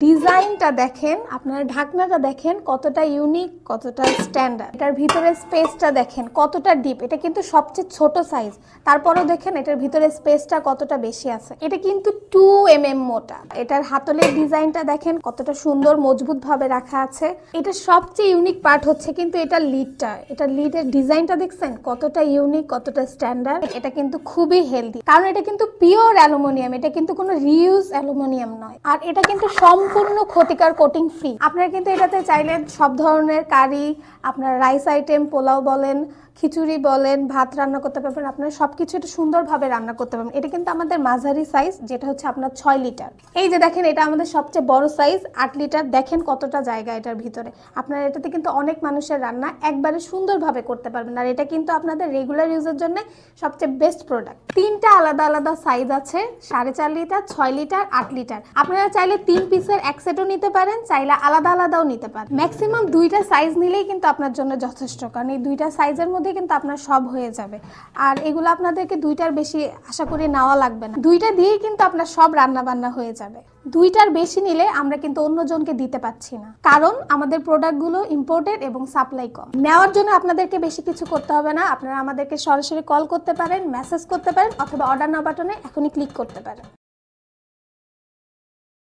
ডিজাইনটা দেখেন, আপনার ঢাকনাটা দেখেন কতটা ইউনিক, কতটা স্ট্যান্ডার্ড। এটার ভিতরে স্পেসটা দেখেন কতটা ডিপ। এটা কিন্তু সবচেয়ে ছোট সাইজ, তারপরেও দেখেন এটার ভিতরে স্পেসটা কতটা বেশি আছে। এটা কিন্তু 2 mm মোটা। এটার হাতলের ডিজাইনটা দেখেন কতটা সুন্দর, মজবুত ভাবে রাখা আছে। এটা সবচেয়ে ইউনিক পার্ট হচ্ছে কিন্তু এটা লিডটা। এটা লিডের ডিজাইনটা দেখছেন কতটা ইউনিক, কতটা স্ট্যান্ডার্ড। এটা কিন্তু খুবই হেলদি, কারণ এটা কিন্তু পিওর অ্যালুমিনিয়াম। এটা কিন্তু কোনো রিউজ অ্যালুমিনিয়াম নয়। আর এটা কিন্তু সম্পূর্ণ ক্ষতিকর কোটিং ফ্রি। আপনারা কিন্তু এটাতে চাইলে সব ধরনের কারি, আপনার রাইস আইটেম, পোলাও বলেন, খিচুড়ি বলেন, ভাত রান্না করতে পারবেন। আপনারা সবকিছু এটা সুন্দরভাবে রান্না করতে পারবেন। এটা কিন্তু আমাদের মাঝারি সাইজ, যেটা হচ্ছে আপনার 6 লিটার। এই যে দেখেন, এটা আমাদের সবচেয়ে বড় সাইজ 8 লিটার। দেখেন কতটা জায়গা এটার ভিতরে। আপনারা এটাতে কিন্তু অনেক মানুষের রান্না একবারে সুন্দরভাবে করতে পারবেন। আর এটা কিন্তু আপনাদের রেগুলার ইউজের জন্য সবচেয়ে বেস্ট প্রোডাক্ট। 3টা আলাদা আলাদা সাইজ আছে, 4.5 লিটার, 6 লিটার, 8 লিটার। আপনারা চাইলে 3 পিসের এক সেটও নিতে পারেন, চাইলে আলাদা আলাদাও নিতে পারেন। ম্যাক্সিমাম 2টা সাইজ নিলেই কিন্তু আপনার জন্য যথেষ্ট, কারণ এই 2টা সাইজের মধ্যে কিন্তু আপনার সব হয়ে যাবে। আর এগুলো আপনাদেরকে 2টার বেশি আশা করি নেওয়া লাগবে না। 2টা দিয়েই কিন্তু আপনার সব রান্না বান্না হয়ে যাবে। 2টার বেশি নিলে আমরা কিন্তু অন্যজনকে দিতে পারছি না, কারণ আমাদের প্রোডাক্টগুলো ইম্পোর্টেড এবং সাপ্লাই কম। নেওয়ার জন্য আপনাদেরকে বেশি কিছু করতে হবে না। আপনারা আমাদেরকে সরাসরি কল করতে পারেন, মেসেজ করতে পারেন, অথবা অর্ডার নাও বাটনে এখনই ক্লিক করতে পারেন।